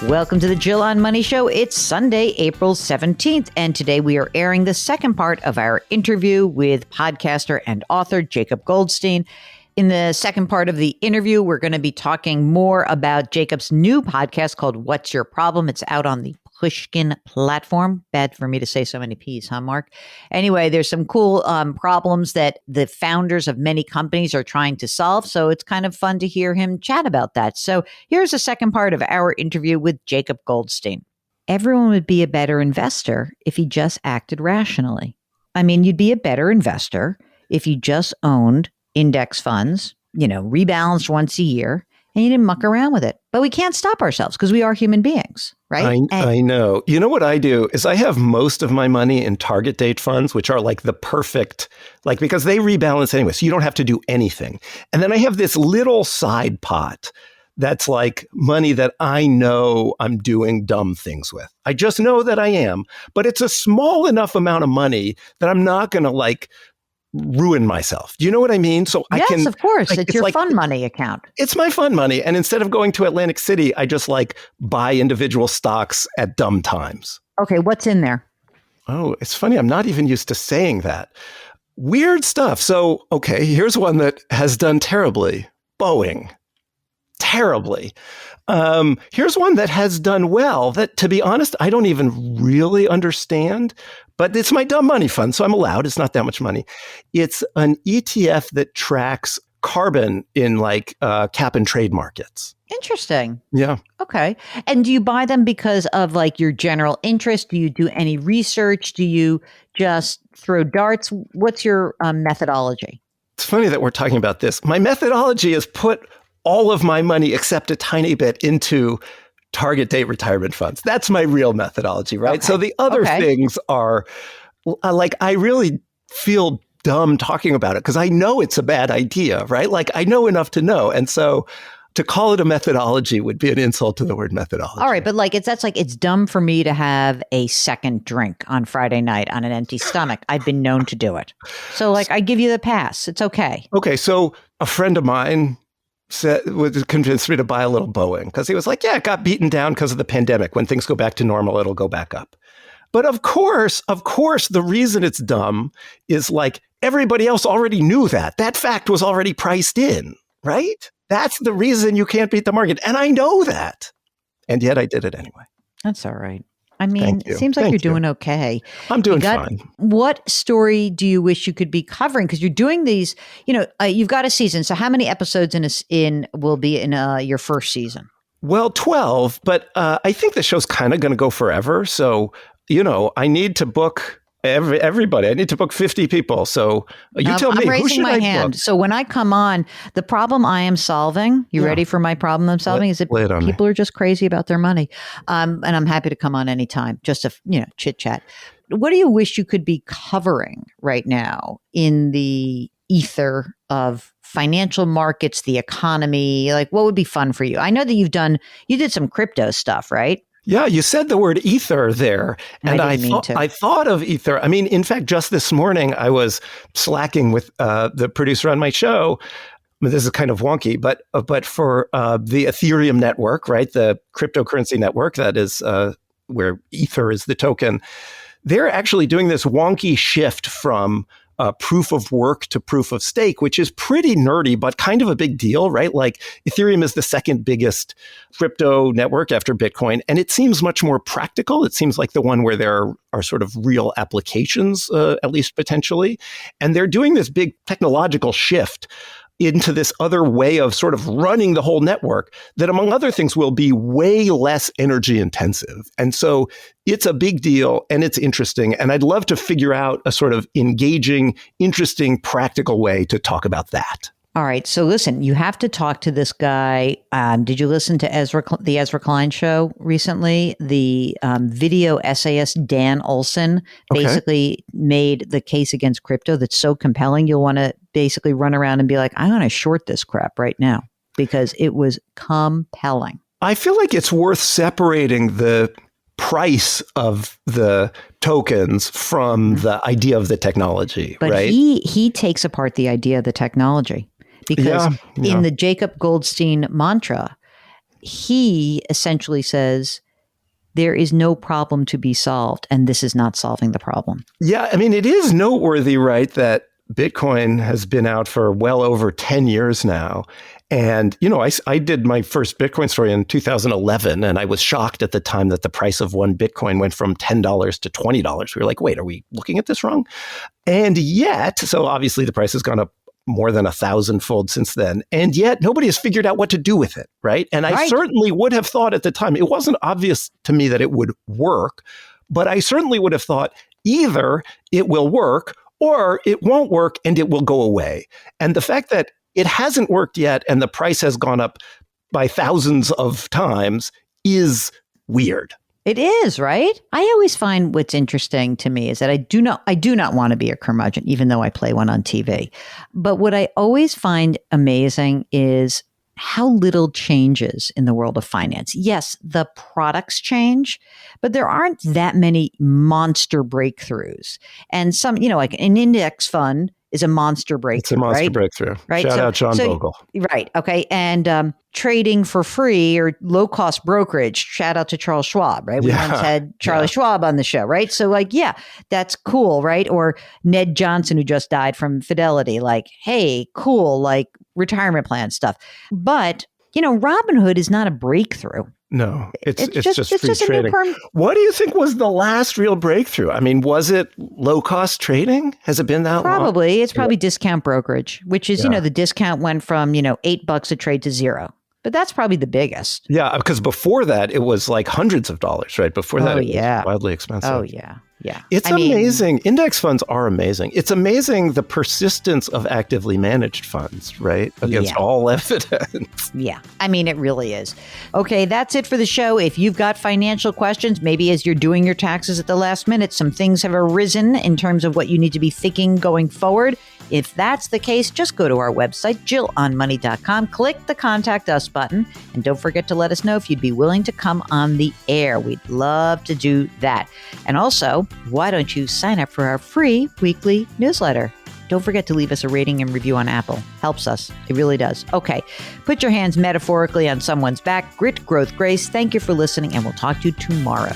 Welcome to the Jill on Money Show. It's Sunday, April 17th, and today we are airing the second part of our interview with podcaster and author Jacob Goldstein. In the second part of the interview, we're going to be talking more about Jacob's new podcast called What's Your Problem? It's out on the Pushkin platform. Bad for me to say so many P's, huh, Mark? Anyway, there's some cool problems that the founders of many companies are trying to solve. So it's kind of fun to hear him chat about that. So here's the second part of our interview with Jacob Goldstein. Everyone would be a better investor if he just acted rationally. I mean, you'd be a better investor if you just owned index funds, rebalanced once a year, and you didn't muck around with it. But we can't stop ourselves because we are human beings, right? I know. You know what I do is I have most of my money in target date funds, which are like the perfect, because they rebalance anyway, so you don't have to do anything. And then I have this little side pot that's like money that I know I'm doing dumb things with. I just know that I am, but it's a small enough amount of money that I'm not going to ruin myself. Do you know what I mean? So yes, I can, of course. It's your fun money account. It's my fun money. And instead of going to Atlantic City, I just buy individual stocks at dumb times. Okay. What's in there? Oh, it's funny. I'm not even used to saying that. Weird stuff. So, okay, here's one that has done terribly. Boeing. Terribly. Here's one that has done well that, to be honest, I don't even really understand, but it's my dumb money fund, so I'm allowed. It's not that much money. It's an ETF that tracks carbon in cap and trade markets. Interesting. Yeah. Okay. And do you buy them because of your general interest? Do you do any research? Do you just throw darts? What's your methodology? It's funny that we're talking about this. My methodology is put all of my money except a tiny bit into target date retirement funds. That's my real methodology, right? Okay. So the other things are I really feel dumb talking about it because I know it's a bad idea, right? I know enough to know. And so to call it a methodology would be an insult to the word methodology. All right. But it's dumb for me to have a second drink on Friday night on an empty stomach. I've been known to do it. So I give you the pass. It's okay. Okay. So a friend of mine would convince me to buy a little Boeing because he was like, yeah, it got beaten down because of the pandemic. When things go back to normal, it'll go back up. But of course, the reason it's dumb is everybody else already knew that. That fact was already priced in, right? That's the reason you can't beat the market. And I know that. And yet I did it anyway. That's all right. I mean, it seems like you're doing okay. I'm doing fine. What story do you wish you could be covering? Because you're doing these, you've got a season. So how many episodes will be in your first season? Well, 12, but I think the show's kind of going to go forever. So, I need to book everybody. I need to book 50 people. So you tell me, I'm raising who should my I hand. book? So when I come on, the problem I am solving, ready for my problem I'm solving, is that people are just crazy about their money. And I'm happy to come on anytime, just to, chit chat. What do you wish you could be covering right now in the ether of financial markets, the economy? What would be fun for you? I know that you did some crypto stuff, right? Yeah, you said the word ether there, and I thought of ether. I mean, in fact, just this morning, I was slacking with the producer on my show. I mean, this is kind of wonky, but for the Ethereum network, right, the cryptocurrency network, that is where ether is the token, they're actually doing this wonky shift from proof of work to proof of stake, which is pretty nerdy, but kind of a big deal, right? Ethereum is the second biggest crypto network after Bitcoin, and it seems much more practical. It seems like the one where there are sort of real applications, at least potentially. And they're doing this big technological shift into this other way of sort of running the whole network that, among other things, will be way less energy intensive. And so it's a big deal and it's interesting. And I'd love to figure out a sort of engaging, interesting, practical way to talk about that. All right. So listen, you have to talk to this guy. Did you listen to the Ezra Klein show recently? The video essayist Dan Olson basically made the case against crypto that's so compelling. You'll want to basically run around and be like, I'm going to short this crap right now because it was compelling. I feel like it's worth separating the price of the tokens from the idea of the technology, but right? He takes apart the idea of the technology. Because in the Jacob Goldstein mantra, he essentially says there is no problem to be solved, and this is not solving the problem. Yeah, I mean, it is noteworthy, right, that Bitcoin has been out for well over 10 years now. And, I did my first Bitcoin story in 2011, and I was shocked at the time that the price of one Bitcoin went from $10 to $20. We were like, wait, are we looking at this wrong? And yet, so obviously the price has gone up more than 1,000-fold since then. And yet nobody has figured out what to do with it, right? And I certainly would have thought at the time, it wasn't obvious to me that it would work, but I certainly would have thought either it will work or it won't work and it will go away. And the fact that it hasn't worked yet and the price has gone up by thousands of times is weird. It is, right? I always find what's interesting to me is that I do not want to be a curmudgeon, even though I play one on TV. But what I always find amazing is how little changes in the world of finance. Yes, the products change, but there aren't that many monster breakthroughs. And some, like an index fund is a monster breakthrough. It's a monster breakthrough. Right? Shout out John Bogle. Right. Okay. And trading for free or low cost brokerage. Shout out to Charles Schwab. Right. We once had Charlie Schwab on the show. Right. So that's cool. Right. Or Ned Johnson, who just died from Fidelity. Like, hey, cool. Like retirement plan stuff. But, Robinhood is not a breakthrough. No, it's just free trading. What do you think was the last real breakthrough? I mean, was it low-cost trading? Has it been that long? Probably. It's probably discount brokerage, which is, the discount went from, $8 a trade to $0. But that's probably the biggest. Yeah, because before that, it was like hundreds of dollars, right? Before that, it was wildly expensive. Oh, yeah. Yeah. It's amazing. Index funds are amazing. It's amazing the persistence of actively managed funds, right? Against all evidence. Yeah. I mean, it really is. Okay, that's it for the show. If you've got financial questions, maybe as you're doing your taxes at the last minute, some things have arisen in terms of what you need to be thinking going forward. If that's the case, just go to our website, JillOnMoney.com, click the Contact Us button, and don't forget to let us know if you'd be willing to come on the air. We'd love to do that. And also, why don't you sign up for our free weekly newsletter? Don't forget to leave us a rating and review on Apple. Helps us. It really does. Okay. Put your hands metaphorically on someone's back. Grit, growth, grace. Thank you for listening, and we'll talk to you tomorrow.